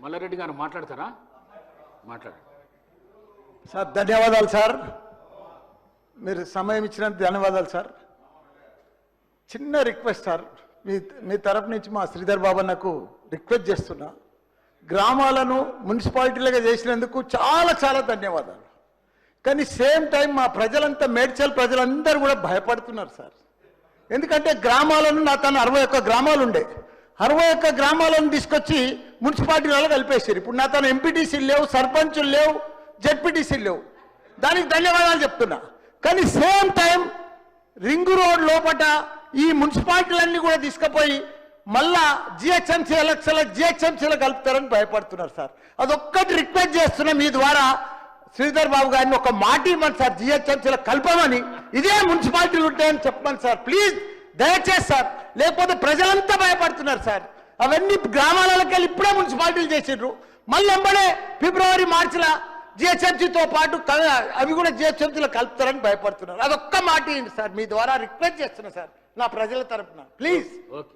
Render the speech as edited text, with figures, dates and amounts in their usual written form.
మల్లారెడ్డి గారు మాట్లాడతారా? మాట్లాడు సార్. ధన్యవాదాలు సార్, మీరు సమయం ఇచ్చినందుకు ధన్యవాదాలు సార్. చిన్న రిక్వెస్ట్ సార్, మీ తరపు నుంచి మా శ్రీధర్ బాబన్నకు రిక్వెస్ట్ చేస్తున్నా, గ్రామాలను మున్సిపాలిటీలుగా చేసినందుకు చాలా చాలా ధన్యవాదాలు. కానీ సేమ్ టైం మా ప్రజలంతా, మేడ్చల్ ప్రజలందరూ కూడా భయపడుతున్నారు సార్. ఎందుకంటే గ్రామాలను నా తను 61 గ్రామాలు ఉండే, 61 గ్రామాలను తీసుకొచ్చి మున్సిపాలిటీలలో కలిపేసారు. ఇప్పుడు నా తను ఎంపీటీసీలు లేవు, సర్పంచులు లేవు, జెడ్పీటీసీలు లేవు. దానికి ధన్యవాదాలు చెప్తున్నా. కానీ సేమ్ టైం రింగ్ రోడ్ లోపట ఈ మున్సిపాలిటీలన్నీ కూడా తీసుకుపోయి మళ్ళా జిహెచ్ఎంసీ ఎలక్షన్లకు జిహెచ్ఎంసీలో కలుపుతారని భయపడుతున్నారు సార్. అదొక్కటి రిక్వెస్ట్ చేస్తున్నా మీ ద్వారా శ్రీధర్ బాబు గారిని, ఒక మాట ఇవ్వమని సార్, జిహెచ్ఎంసీలో కలపమని, ఇదే మున్సిపాలిటీలు ఉంటాయని చెప్పమని సార్, ప్లీజ్ దయచేసి సార్. లేకపోతే ప్రజలంతా భయపడుతున్నారు సార్. అవన్నీ గ్రామాలకు వెళ్ళి ఇప్పుడే మున్సిపాలిటీలు చేసిండ్రు, మళ్ళీ వెంబడే ఫిబ్రవరి మార్చిలో జిహెచ్ఎంసీతో పాటు అవి కూడా జిహెచ్ఎంసీలో కలుపుతారని భయపడుతున్నారు. అదొక్క మాట ఇవ్వండి సార్, మీ ద్వారా రిక్వెస్ట్ చేస్తున్నా సార్, నా ప్రజల తరఫున ప్లీజ్.